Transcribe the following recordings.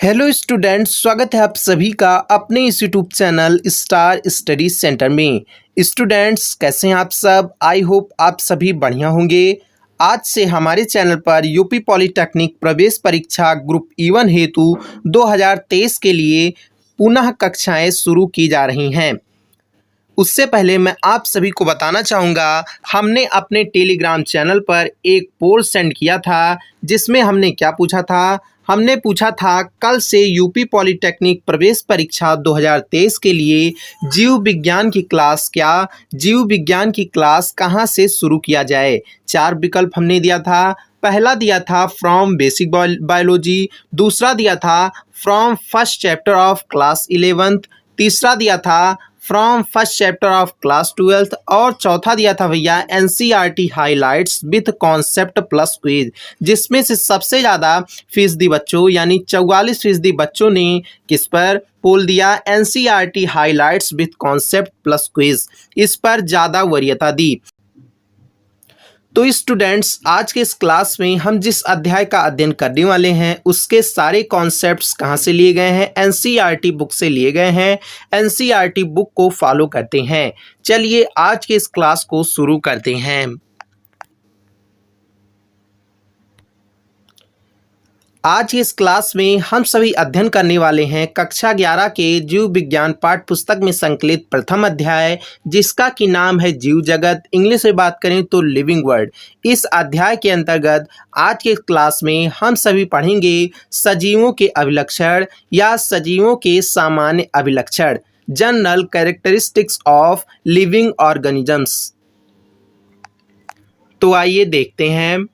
Hello students, स्वागत है आप सभी का अपने इस YouTube channel star study centre में। स्टूडेंट्स, कैसे हैं आप सब? आई होप आप सभी बढ़िया होंगे। आज से हमारे चैनल पर यूपी पॉलिटेक्निक प्रवेश परीक्षा ग्रुप E1 हेतु 2023 के लिए पुनः कक्षाएं शुरू की जा रही हैं। उससे पहले मैं आप सभी को बताना चाहूँगा, हमने अपने टेलीग्राम चैनल पर एक पोल सेंड किया था जिसमें हमने क्या पूछा था। हमने पूछा था कल से यूपी पॉलिटेक्निक प्रवेश परीक्षा 2023 के लिए जीव विज्ञान की क्लास जीव विज्ञान की क्लास कहाँ से शुरू किया जाए। 4 विकल्प हमने दिया था। पहला दिया था फ्रॉम बेसिक बायोलॉजी, दूसरा दिया था from first chapter of class 11th, तीसरा दिया था from first chapter of class 12th और चौथा दिया था भैया NCERT highlights with concept plus quiz, जिसमें से सबसे ज़्यादा फीसदी बच्चों यानी 44% बच्चों ने किस पर पोल दिया? NCERT highlights with concept plus quiz, इस पर ज़्यादा वरीयता दी। तो स्टूडेंट्स, आज के इस क्लास में हम जिस अध्याय का अध्ययन करने वाले हैं उसके सारे कॉन्सेप्ट्स कहाँ से लिए गए हैं? NCERT बुक से लिए गए हैं। NCERT बुक को फॉलो करते हैं। चलिए आज के इस क्लास को शुरू करते हैं। आज इस क्लास में हम सभी अध्ययन करने वाले हैं कक्षा 11 के जीव विज्ञान पाठ्य पुस्तक में संकलित प्रथम अध्याय, जिसका की नाम है जीव जगत। इंग्लिश में बात करें तो लिविंग वर्ल्ड। इस अध्याय के अंतर्गत आज के क्लास में हम सभी पढ़ेंगे सजीवों के अभिलक्षण या सजीवों के सामान्य अभिलक्षण, general characteristics of living organisms. तो आइए देखते हैं।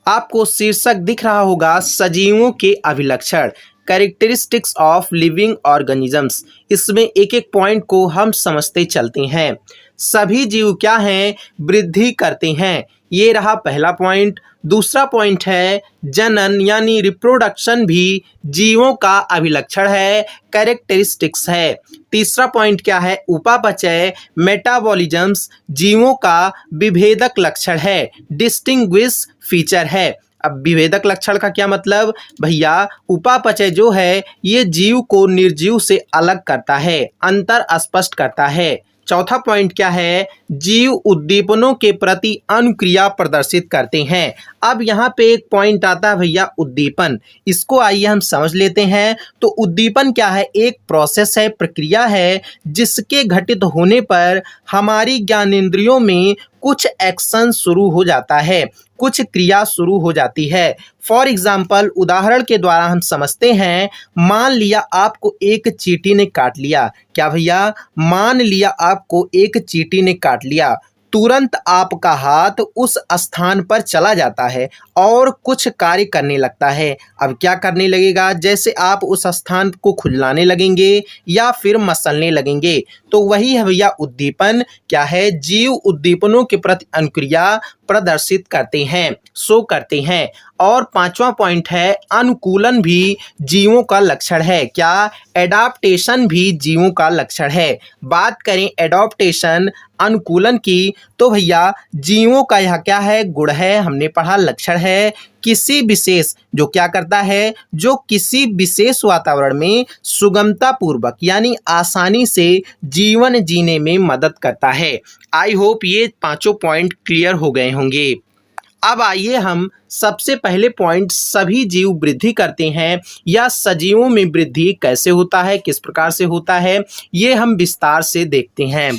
आपको शीर्षक दिख रहा होगा सजीवों के अभिलक्षण, कैरेक्टरिस्टिक्स ऑफ लिविंग ऑर्गेनिजम्स। इसमें एक एक पॉइंट को हम समझते चलते हैं। सभी जीव क्या हैं? वृद्धि करते हैं, ये रहा पहला पॉइंट। दूसरा पॉइंट है जनन यानी रिप्रोडक्शन भी जीवों का अभिलक्षण है, कैरेक्टरिस्टिक्स है। तीसरा पॉइंट क्या है? उपापचय मेटाबॉलिज्म्स जीवों का विभेदक लक्षण है, डिस्टिंग्विश फीचर है। अब विभेदक लक्षण का क्या मतलब? भैया उपापचय जो है ये जीव को निर्जीव से अलग करता है, अंतर स्पष्ट करता है। चौथा पॉइंट क्या है? जीव उद्दीपनों के प्रति अनुक्रिया प्रदर्शित करते हैं। अब यहाँ पे एक पॉइंट आता है भैया उद्दीपन, इसको आइए हम समझ लेते हैं। तो उद्दीपन क्या है? एक प्रोसेस है, प्रक्रिया है, जिसके घटित होने पर हमारी ज्ञानेंद्रियों में कुछ एक्शन शुरू हो जाता है, कुछ क्रिया शुरू हो जाती है। फॉर एग्जाम्पल, उदाहरण के द्वारा हम समझते हैं। मान लिया आपको एक चींटी ने काट लिया। क्या भैया? मान लिया आपको एक चींटी ने काट लिया। तुरंत आपका हाथ उस स्थान पर चला जाता है और कुछ कार्य करने लगता है। अब क्या करने लगेगा? जैसे आप उस स्थान को खुजलाने लगेंगे या फिर मसलने लगेंगे। तो वही है भैया उद्दीपन। क्या है? जीव उद्दीपनों के प्रति अनुक्रिया प्रदर्शित करते हैं, शो करते हैं। और पांचवा पॉइंट है अनुकूलन भी जीवों का लक्षण है। क्या? एडाप्टेशन भी जीवों का लक्षण है। बात करें एडॉप्टेशन अनुकूलन की, तो भैया जीवों का यह क्या है? गुण है, हमने पढ़ा लक्षण है। किसी विशेष जो क्या करता है? जो किसी विशेष वातावरण में सुगमता पूर्वक यानी आसानी से जीवन जीने में मदद करता है। आई होप ये पांचों पॉइंट क्लियर हो गए होंगे। अब आइए हम सबसे पहले पॉइंट, सभी जीव वृद्धि करते हैं या सजीवों में वृद्धि कैसे होता है, किस प्रकार से होता है, ये हम विस्तार से देखते हैं।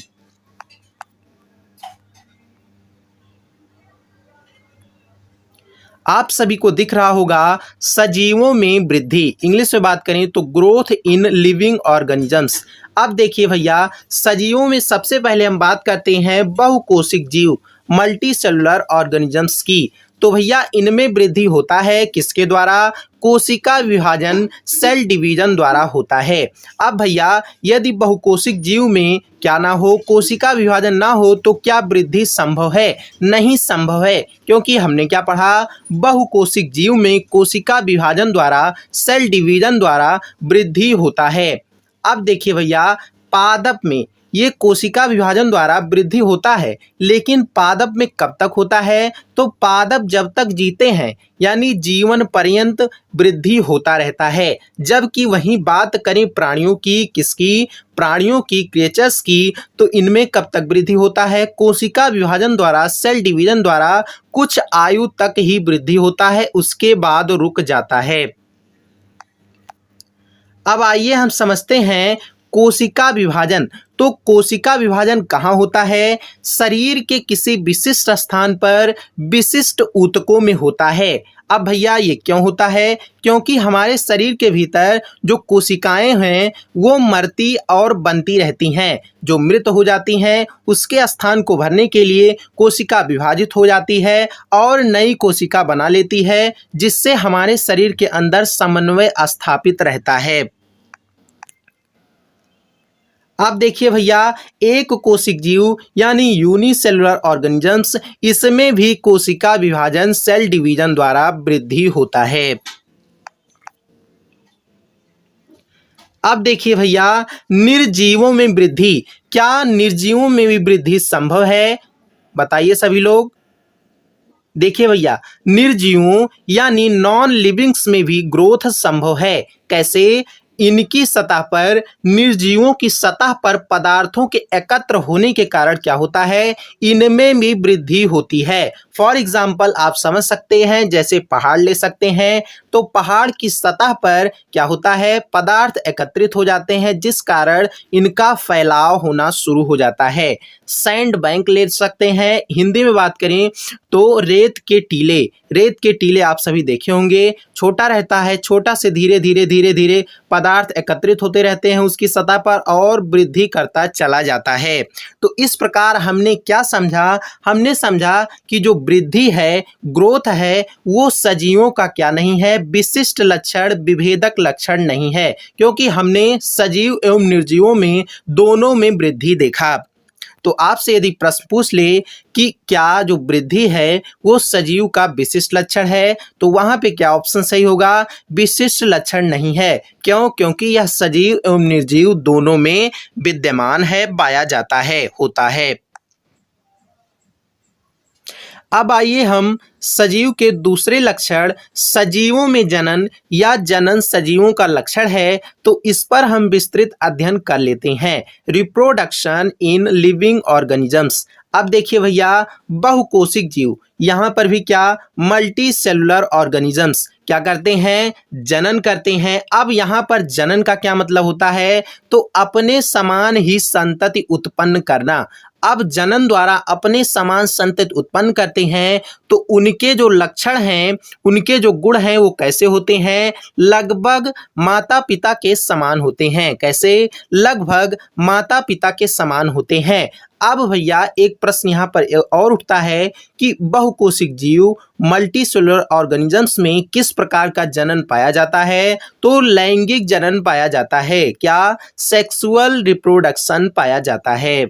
आप सभी को दिख रहा होगा सजीवों में वृद्धि। इंग्लिश में बात करें तो ग्रोथ इन लिविंग ऑर्गेनिजम्स। अब देखिए भैया, सजीवों में सबसे पहले हम बात करते हैं बहुकोशिक जीव, मल्टी सेलुलर ऑर्गेनिजम्स की। तो भैया इनमें वृद्धि होता है किसके द्वारा? कोशिका विभाजन, सेल डिवीजन द्वारा होता है। अब भैया यदि बहुकोशिक जीव में क्या ना हो, कोशिका विभाजन ना हो, तो क्या वृद्धि संभव है? नहीं संभव है, क्योंकि हमने क्या पढ़ा? बहुकोशिक जीव में कोशिका विभाजन द्वारा, सेल डिवीजन द्वारा वृद्धि होता है। अब देखिए भैया पादप में ये कोशिका विभाजन द्वारा वृद्धि होता है, लेकिन पादप में कब तक होता है? तो पादप जब तक जीते हैं यानी जीवन पर्यंत वृद्धि होता रहता है। जबकि वहीं बात करें प्राणियों की, किसकी? प्राणियों की, क्रिएचर्स की, तो इनमें कब तक वृद्धि होता है? कोशिका विभाजन द्वारा, सेल डिवीजन द्वारा कुछ आयु तक ही वृद्धि होता है, उसके बाद रुक जाता है। अब आइए हम समझते हैं कोशिका विभाजन। तो कोशिका विभाजन कहाँ होता है? शरीर के किसी विशिष्ट स्थान पर विशिष्ट ऊतकों में होता है। अब भैया ये क्यों होता है? क्योंकि हमारे शरीर के भीतर जो कोशिकाएं हैं वो मरती और बनती रहती हैं। जो मृत हो जाती हैं उसके स्थान को भरने के लिए कोशिका विभाजित हो जाती है और नई कोशिका बना लेती है, जिससे हमारे शरीर के अंदर समन्वय स्थापित रहता है। आप देखिए भैया, एक कोशिक जीव यानी यूनिसेलुलर ऑर्गेनिजम्स, इसमें भी कोशिका विभाजन, सेल डिवीजन द्वारा वृद्धि होता है। अब देखिए भैया, निर्जीवों में वृद्धि, क्या निर्जीवों में भी वृद्धि संभव है? बताइए सभी लोग। देखिए भैया, निर्जीवों यानी नॉन लिविंग्स में भी ग्रोथ संभव है। कैसे? इनकी सतह पर, निर्जीवों की सतह पर पदार्थों के एकत्र होने के कारण क्या होता है? इनमें भी वृद्धि होती है। फॉर एग्जाम्पल आप समझ सकते हैं, जैसे पहाड़ ले सकते हैं, तो पहाड़ की सतह पर क्या होता है? पदार्थ एकत्रित हो जाते हैं, जिस कारण इनका फैलाव होना शुरू हो जाता है। सैंड बैंक ले सकते हैं, हिंदी में बात करें तो रेत के टीले। रेत के टीले आप सभी देखे होंगे, छोटा रहता है, छोटा से धीरे धीरे धीरे धीरे पदार्थ एकत्रित होते रहते हैं उसकी सतह पर और वृद्धि करता चला जाता है। तो इस प्रकार हमने क्या समझा? हमने समझा कि जो वृद्धि है, ग्रोथ है, वो सजीवों का क्या नहीं है? विशिष्ट लक्षण, विभेदक लक्षण नहीं है, क्योंकि हमने सजीव एवं निर्जीवों में दोनों में वृद्धि देखा। तो आपसे यदि प्रश्न पूछ ले कि क्या जो वृद्धि है वो सजीव का विशिष्ट लक्षण है, तो वहां पे क्या ऑप्शन सही होगा? विशिष्ट लक्षण नहीं है। क्यों? क्योंकि यह सजीव एवं निर्जीव दोनों में विद्यमान है, पाया जाता है, होता है। अब आइए हम सजीव के दूसरे लक्षण, सजीवों में जनन या जनन सजीवों का लक्षण है, तो इस पर हम विस्तृत अध्ययन कर लेते हैं। Reproduction in living organisms. अब देखिए भैया, बहुकोशिक जीव, यहाँ पर भी क्या? मल्टी सेलुलर ऑर्गेनिजम्स क्या करते हैं? जनन करते हैं। अब यहाँ पर जनन का क्या मतलब होता है? तो अपने समान ही संतति उत्पन्न करना। अब जनन द्वारा अपने समान संतति उत्पन्न करते हैं, तो उनके जो लक्षण हैं, उनके जो गुण हैं, वो कैसे होते हैं? लगभग माता पिता के समान होते हैं। कैसे? लगभग माता पिता के समान होते हैं। अब भैया एक प्रश्न यहाँ पर और उठता है कि बहुकोशिक जीव, मल्टी सेलुलर ऑर्गेनिजम्स में किस प्रकार का जनन पाया जाता है? तो लैंगिक जनन पाया जाता है। क्या? सेक्सुअल रिप्रोडक्शन पाया जाता है।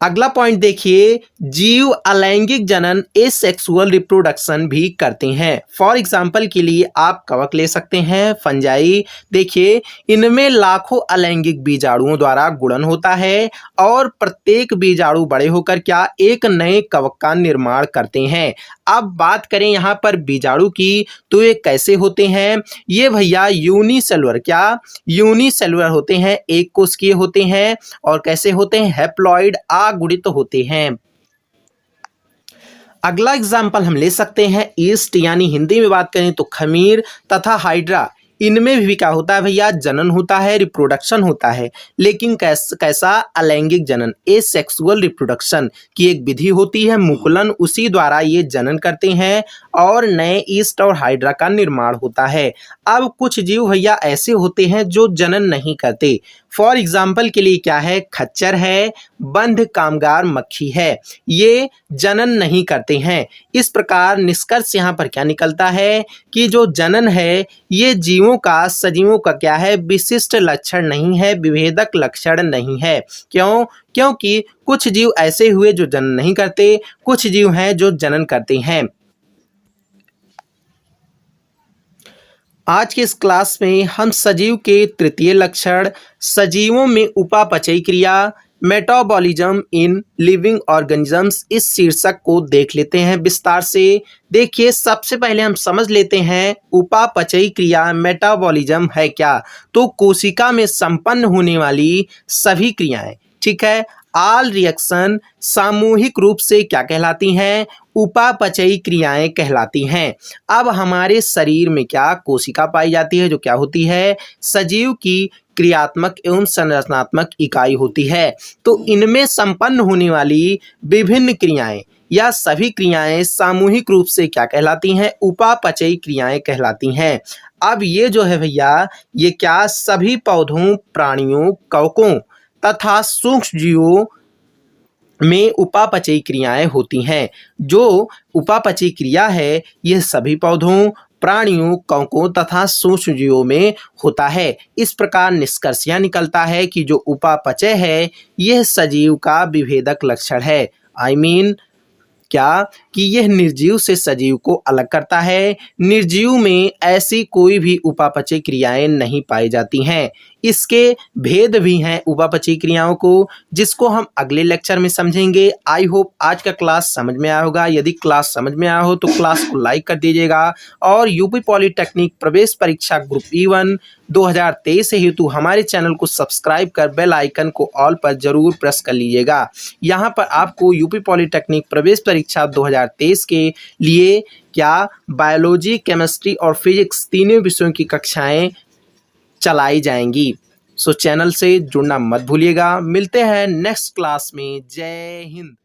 अगला पॉइंट देखिए, जीव अलैंगिक जनन, एसेक्सुअल रिप्रोडक्शन भी करते हैं। फॉर एग्जाम्पल के लिए आप कवक ले सकते हैं, फंजाई। देखिए, इनमें लाखों अलैंगिक बीजाणुओं द्वारा गुणन होता है और प्रत्येक बीजाणु बड़े होकर क्या? एक नए कवक का निर्माण करते हैं। अब बात करें यहाँ पर बीजाणु की, तो ये कैसे होते हैं? ये भैया यूनिसेलुलर, क्या? यूनिसेलुलर होते हैं, एक कोशिकीय होते हैं। और कैसे होते हैं? हैप्लॉइड, अगुणित होते हैं। अगला एग्जाम्पल हम ले सकते हैं ईस्ट, यानी हिंदी में बात करें तो खमीर तथा हाइड्रा। इनमें भी क्या होता है भैया? जनन होता है, रिप्रोडक्शन होता है, लेकिन कैसा? अलैंगिक जनन, एसेक्सुअल रिप्रोडक्शन की एक विधि होती है, मुकुलन, उसी द्वारा ये जनन करते हैं और नए ईस्ट और हाइड्रा का निर्माण होता है। अब कुछ जीव भैया ऐसे होते हैं जो जनन नहीं करते। फॉर एग्जाम्पल के लिए क्या है? खच्चर है, बंध कामगार मक्खी है, ये जनन नहीं करते हैं। इस प्रकार निष्कर्ष यहाँ पर क्या निकलता है कि जो जनन है ये जीवों का, सजीवों का क्या है? विशिष्ट लक्षण नहीं है, विभेदक लक्षण नहीं है। क्यों? क्योंकि कुछ जीव ऐसे हुए जो जनन नहीं करते, कुछ जीव हैं जो जनन करते हैं। आज के इस क्लास में हम सजीव के तृतीय लक्षण, सजीवों में उपापचयी क्रिया, मेटाबॉलिज्म इन लिविंग ऑर्गेनिजम्स इस शीर्षक को देख लेते हैं विस्तार से। देखिए, सबसे पहले हम समझ लेते हैं उपापचयी क्रिया मेटाबॉलिज्म है क्या। तो कोशिका में संपन्न होने वाली सभी क्रियाएं, ठीक है, ऑल रिएक्शन सामूहिक रूप से क्या कहलाती हैं? उपापचयी क्रियाएं कहलाती हैं। अब हमारे शरीर में क्या कोशिका पाई जाती है, जो क्या होती है? सजीव की क्रियात्मक एवं संरचनात्मक इकाई होती है। तो इनमें संपन्न होने वाली विभिन्न क्रियाएं या सभी क्रियाएं सामूहिक रूप से क्या कहलाती हैं? उपापचयी क्रियाएं कहलाती हैं। अब ये जो है भैया, ये क्या सभी पौधों, प्राणियों, कवकों तथा सूक्ष्म जीवों में उपापचयी क्रियाएं होती हैं। जो उपापचयी क्रिया है, यह सभी पौधों, प्राणियों, कवकों तथा सूक्ष्म जीवों में होता है। इस प्रकार निष्कर्ष यह निकलता है कि जो उपापचय है, यह सजीव का विभेदक लक्षण है। आई मीन क्या कि यह निर्जीव से सजीव को अलग करता है। निर्जीव में ऐसी कोई भी उपापचयी क्रियाएं नहीं पाई जाती हैं। इसके भेद भी हैं उपापचयी क्रियाओं को, जिसको हम अगले लेक्चर में समझेंगे। आई होप आज का क्लास समझ में आया होगा। यदि क्लास समझ में आया हो तो क्लास को लाइक कर दीजिएगा और यूपी पॉलिटेक्निक प्रवेश परीक्षा ग्रुप E1 2023 हेतु हमारे चैनल को सब्सक्राइब कर बेल आइकन को ऑल पर जरूर प्रेस कर लीजिएगा। यहाँ पर आपको यूपी पॉलिटेक्निक प्रवेश परीक्षा 2023 के लिए क्या बायोलॉजी, केमिस्ट्री और फिजिक्स तीनों विषयों की कक्षाएं चलाई जाएंगी। सो चैनल से जुड़ना मत भूलिएगा। मिलते हैं नेक्स्ट क्लास में। जय हिंद।